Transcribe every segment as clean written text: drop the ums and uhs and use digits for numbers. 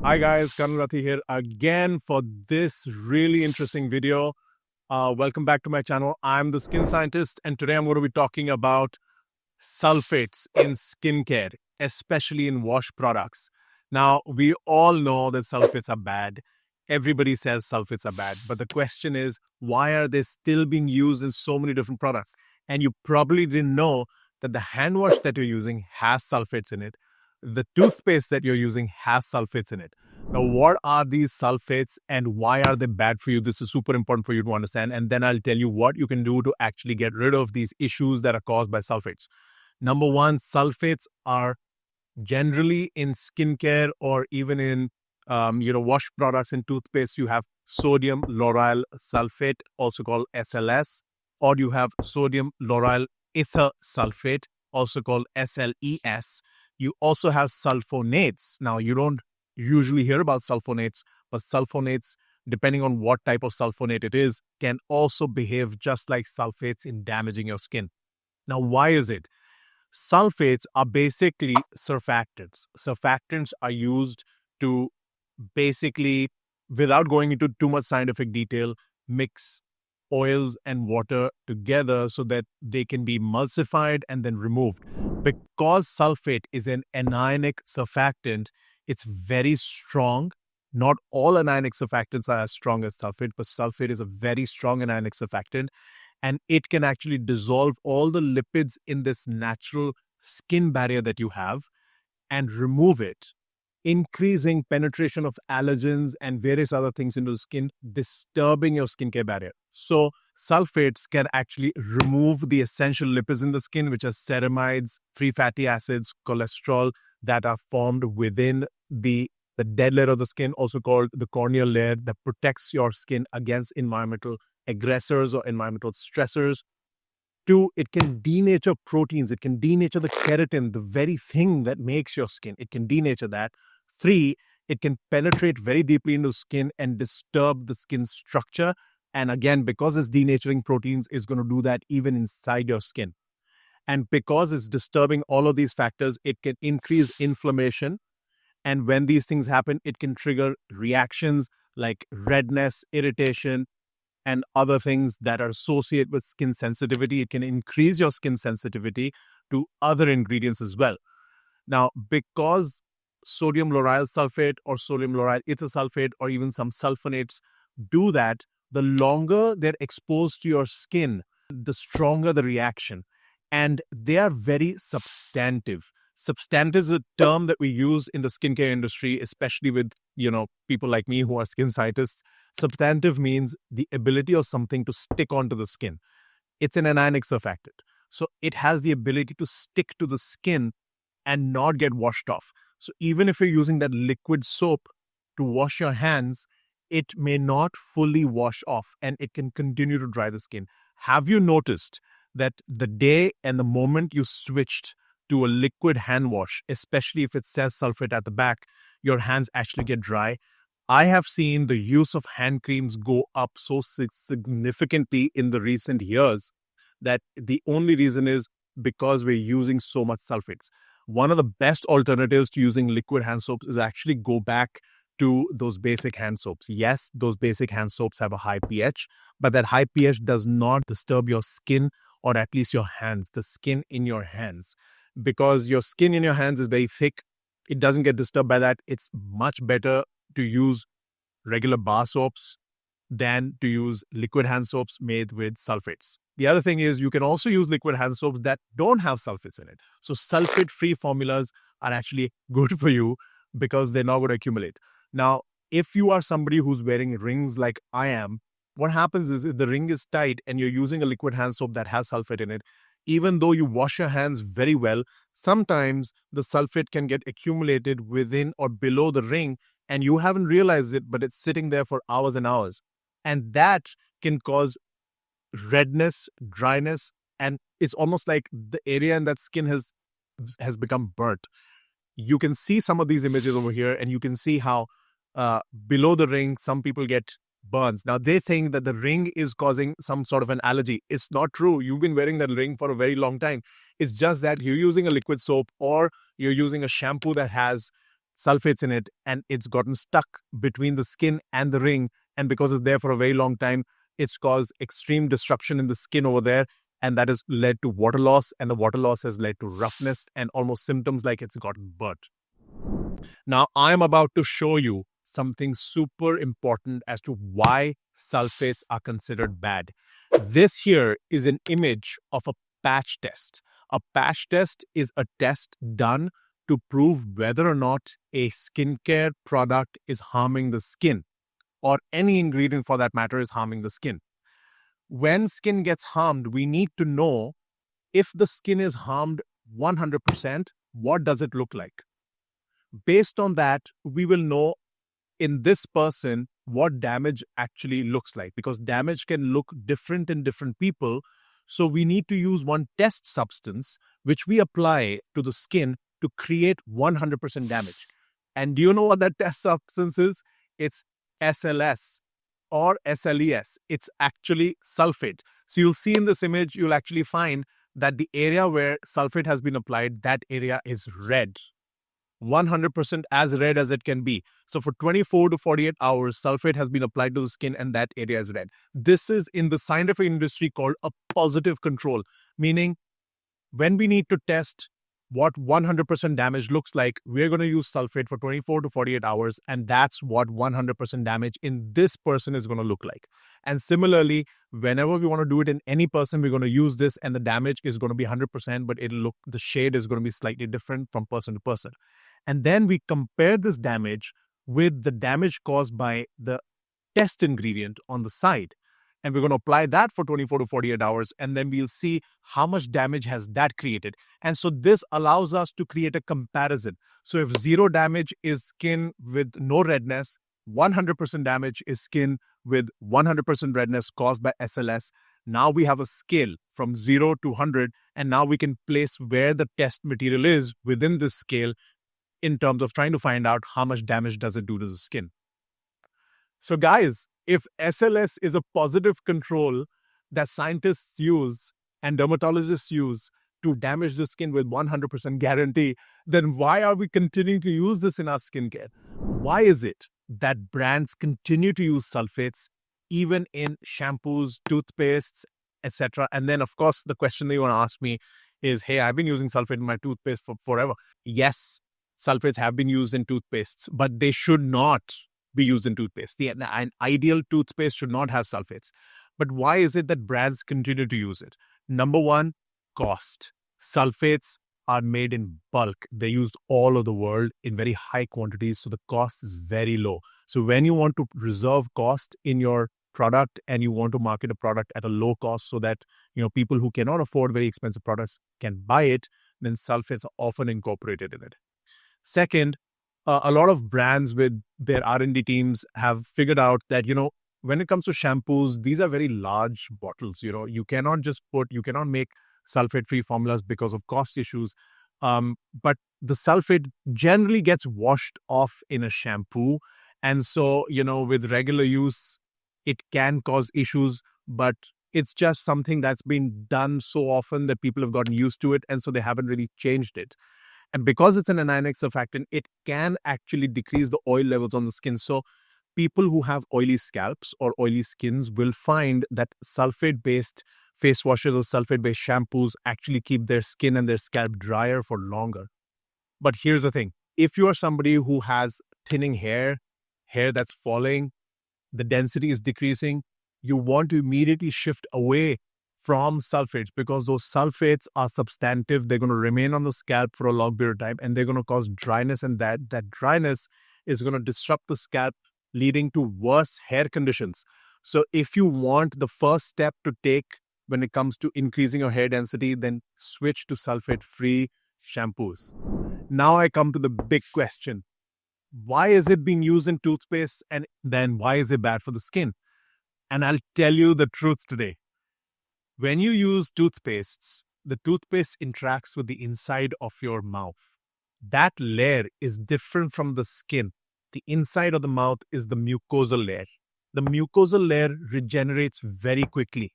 Hi guys, Karan Ratti here again for this really interesting video. Welcome back to my channel. I'm the skin scientist, and today I'm going to be talking about sulfates in skincare, especially in wash products. Now, we all know that sulfates are bad. Everybody says sulfates are bad, but the question is, why are they still being used in so many different products? And you probably didn't know that the hand wash that you're using has sulfates in it. The toothpaste that you're using has sulfates in it. Now, what are these sulfates and why are they bad for you? This is super important for you to understand. And then I'll tell you what you can do to actually get rid of these issues that are caused by sulfates. Number one, sulfates are generally in skincare or even in wash products and toothpaste. You have sodium lauryl sulfate, also called SLS, or you have sodium lauryl ether sulfate, also called SLES. You also have sulfonates. Now, you don't usually hear about sulfonates, but sulfonates, depending on what type of sulfonate it is, can also behave just like sulfates in damaging your skin. Now, why is it? Sulfates are basically surfactants. Surfactants are used to basically, without going into too much scientific detail, mix oils and water together so that they can be emulsified and then removed. Because sulfate is an anionic surfactant, it's very strong. Not all anionic surfactants are as strong as sulfate, but sulfate is a very strong anionic surfactant, and it can actually dissolve all the lipids in this natural skin barrier that you have and remove it, increasing penetration of allergens and various other things into the skin, disturbing your skincare barrier. So sulfates can actually remove the essential lipids in the skin, which are ceramides, free fatty acids, cholesterol that are formed within the dead layer of the skin, also called the corneal layer, that protects your skin against environmental aggressors or environmental stressors. Two, it can denature proteins. It can denature the keratin, the very thing that makes your skin. It can denature that. Three, it can penetrate very deeply into skin and disturb the skin structure. And again, because it's denaturing proteins, it's going to do that even inside your skin. And because it's disturbing all of these factors, it can increase inflammation. And when these things happen, it can trigger reactions like redness, irritation, and other things that are associated with skin sensitivity. It can increase your skin sensitivity to other ingredients as well. Now, because sodium lauryl sulfate or sodium lauryl ether sulfate or even some sulfonates do that, the longer they're exposed to your skin, the stronger the reaction. And they are very substantive. Substantive is a term that we use in the skincare industry, especially with, people like me who are skin scientists. Substantive means the ability of something to stick onto the skin. It's an anionic surfactant. So it has the ability to stick to the skin and not get washed off. So even if you're using that liquid soap to wash your hands, it may not fully wash off and it can continue to dry the skin. Have you noticed that the day and the moment you switched to a liquid hand wash, especially if it says sulfate at the back, your hands actually get dry? I have seen the use of hand creams go up so significantly in the recent years that the only reason is because we're using so much sulfates. One of the best alternatives to using liquid hand soaps is actually go back to those basic hand soaps. Yes, those basic hand soaps have a high pH, but that high pH does not disturb your skin, or at least your hands, the skin in your hands. Because your skin in your hands is very thick, it doesn't get disturbed by that. It's much better to use regular bar soaps than to use liquid hand soaps made with sulfates. The other thing is you can also use liquid hand soaps that don't have sulfates in it. So sulfate-free formulas are actually good for you because they're not going to accumulate. Now, if you are somebody who's wearing rings like I am, what happens is if the ring is tight and you're using a liquid hand soap that has sulfate in it, even though you wash your hands very well, sometimes the sulfate can get accumulated within or below the ring and you haven't realized it, but it's sitting there for hours and hours. And that can cause redness, dryness, and it's almost like the area in that skin has become burnt. You can see some of these images over here, and you can see how below the ring, some people get burns. Now, they think that the ring is causing some sort of an allergy. It's not true. You've been wearing that ring for a very long time. It's just that you're using a liquid soap or you're using a shampoo that has sulfates in it, and it's gotten stuck between the skin and the ring. And because it's there for a very long time, it's caused extreme disruption in the skin over there. And that has led to water loss. And the water loss has led to roughness and almost symptoms like it's gotten burnt. Now, I'm about to show you something super important as to why sulfates are considered bad. This here is an image of a patch test. A patch test is a test done to prove whether or not a skincare product is harming the skin, or any ingredient for that matter is harming the skin. When skin gets harmed, we need to know if the skin is harmed 100%, what does it look like? Based on that, we will know in this person what damage actually looks like, because damage can look different in different people. So we need to use one test substance which we apply to the skin to create 100% damage. And do you know what that test substance is? It's SLS or SLES. It's actually sulfate. So you'll see in this image, you'll actually find that the area where sulfate has been applied, that area is red. 100% as red as it can be. So for 24 to 48 hours, sulfate has been applied to the skin and that area is red. This is in the scientific industry called a positive control, meaning when we need to test what 100% damage looks like, we're going to use sulfate for 24 to 48 hours, and that's what 100% damage in this person is going to look like. And similarly, whenever we want to do it in any person, we're going to use this, and the damage is going to be 100%, but the shade is going to be slightly different from person to person. And then we compare this damage with the damage caused by the test ingredient on the side. And we're going to apply that for 24 to 48 hours, and then we'll see how much damage has that created. And so this allows us to create a comparison. So if 0 damage is skin with no redness, 100% damage is skin with 100% redness caused by SLS. Now we have a scale from 0 to 100, and now we can place where the test material is within this scale in terms of trying to find out how much damage does it do to the skin. So guys, if SLS is a positive control that scientists use and dermatologists use to damage the skin with 100% guarantee, then why are we continuing to use this in our skincare? Why is it that brands continue to use sulfates even in shampoos, toothpastes, etc.? And then, of course, the question that you want to ask me is, hey, I've been using sulfate in my toothpaste for forever. Yes, sulfates have been used in toothpastes, but they should not be used in toothpaste. An ideal toothpaste should not have sulfates. But why is it that brands continue to use it? Number one, cost. Sulfates are made in bulk. They're used all over the world in very high quantities, so the cost is very low. So when you want to reserve cost in your product and you want to market a product at a low cost so that people who cannot afford very expensive products can buy it, then sulfates are often incorporated in it. Second, a lot of brands with their R&D teams have figured out that, when it comes to shampoos, these are very large bottles. You cannot make sulfate-free formulas because of cost issues. But the sulfate generally gets washed off in a shampoo. And so, with regular use, it can cause issues, but it's just something that's been done so often that people have gotten used to it. And so they haven't really changed it. And because it's an anionic surfactant, it can actually decrease the oil levels on the skin. So people who have oily scalps or oily skins will find that sulfate-based face washes or sulfate-based shampoos actually keep their skin and their scalp drier for longer. But here's the thing. If you are somebody who has thinning hair that's falling, the density is decreasing, you want to immediately shift away from sulfates, because those sulfates are substantive. They're going to remain on the scalp for a long period of time, and they're going to cause dryness, and that dryness is going to disrupt the scalp, leading to worse hair conditions. So if you want the first step to take when it comes to increasing your hair density, then switch to sulfate-free shampoos. Now I come to the big question. Why is it being used in toothpaste, and then why is it bad for the skin? And I'll tell you the truth today. When you use toothpastes, the toothpaste interacts with the inside of your mouth. That layer is different from the skin. The inside of the mouth is the mucosal layer. The mucosal layer regenerates very quickly.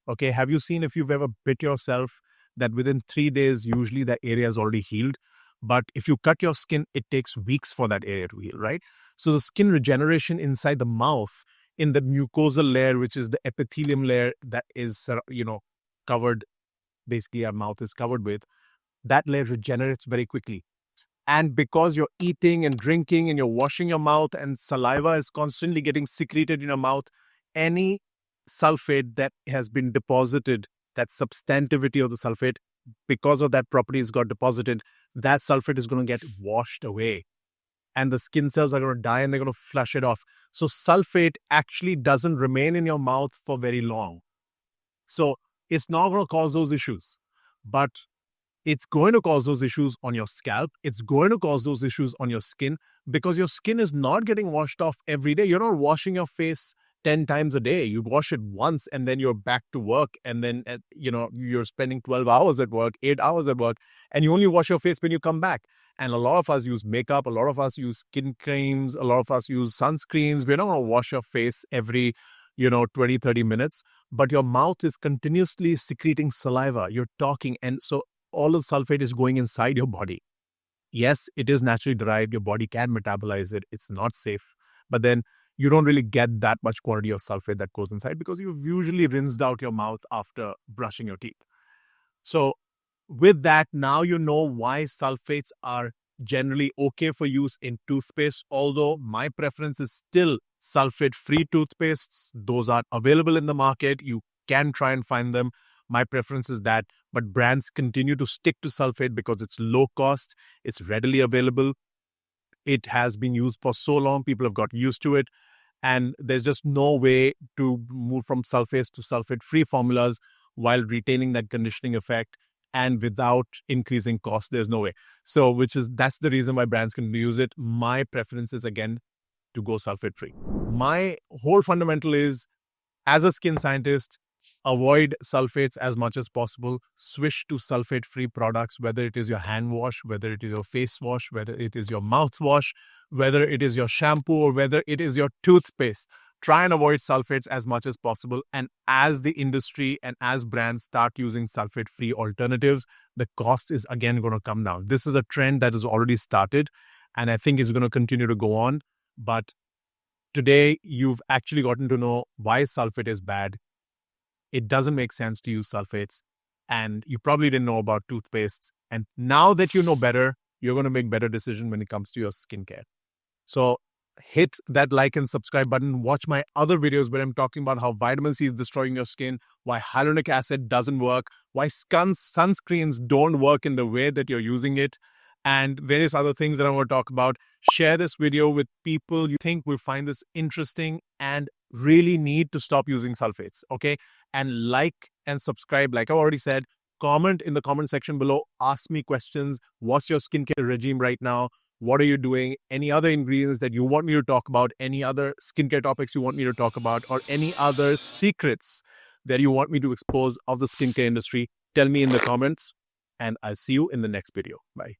Okay, have you seen, if you've ever bit yourself, that within 3 days, usually that area is already healed? But if you cut your skin, it takes weeks for that area to heal, right? So the skin regeneration inside the mouth, in the mucosal layer, which is the epithelium layer that is, covered, basically our mouth is covered with, that layer regenerates very quickly. And because you're eating and drinking and you're washing your mouth and saliva is constantly getting secreted in your mouth, any sulfate that has been deposited, that substantivity of the sulfate, because of that property has got deposited, that sulfate is going to get washed away. And the skin cells are going to die and they're going to flush it off. So sulfate actually doesn't remain in your mouth for very long. So it's not going to cause those issues. But it's going to cause those issues on your scalp. It's going to cause those issues on your skin because your skin is not getting washed off every day. You're not washing your face 10 times a day. You wash it once and then you're back to work. And then, you're spending 12 hours at work, 8 hours at work, and you only wash your face when you come back. And a lot of us use makeup. A lot of us use skin creams. A lot of us use sunscreens. We're not going to wash your face every 20, 30 minutes, but your mouth is continuously secreting saliva. You're talking. And so all of the sulfate is going inside your body. Yes, it is naturally derived. Your body can metabolize it. It's not safe. But then you don't really get that much quantity of sulfate that goes inside because you've usually rinsed out your mouth after brushing your teeth. So with that, now you know why sulfates are generally okay for use in toothpaste, although my preference is still sulfate-free toothpastes. Those are available in the market. You can try and find them. My preference is that, but brands continue to stick to sulfate because it's low cost, it's readily available, it has been used for so long, people have got used to it, and there's just no way to move from sulfates to sulfate-free formulas while retaining that conditioning effect and without increasing cost. There's no way. So that's the reason why brands can use it. My preference is, again, to go sulfate-free. My whole fundamental is, as a skin scientist, avoid sulfates as much as possible. Switch to sulfate-free products, whether it is your hand wash, whether it is your face wash, whether it is your mouthwash, whether it is your shampoo, or whether it is your toothpaste. Try and avoid sulfates as much as possible. And as the industry and as brands start using sulfate-free alternatives, the cost is again going to come down. This is a trend that has already started, and I think is going to continue to go on. But today, you've actually gotten to know why sulfate is bad. It doesn't make sense to use sulfates, and you probably didn't know about toothpastes. And now that you know better, you're going to make better decisions when it comes to your skincare. So hit that like and subscribe button. Watch my other videos where I'm talking about how vitamin C is destroying your skin, why hyaluronic acid doesn't work, why sunscreens don't work in the way that you're using it, and various other things that I'm going to talk about. Share this video with people you think will find this interesting and really need to stop using sulfates, okay? And like and subscribe, like I already said. Comment in the comment section below. Ask me questions. What's your skincare regime right now? What are you doing? Any other ingredients that you want me to talk about? Any other skincare topics you want me to talk about? Or any other secrets that you want me to expose of the skincare industry? Tell me in the comments, and I'll see you in the next video. Bye.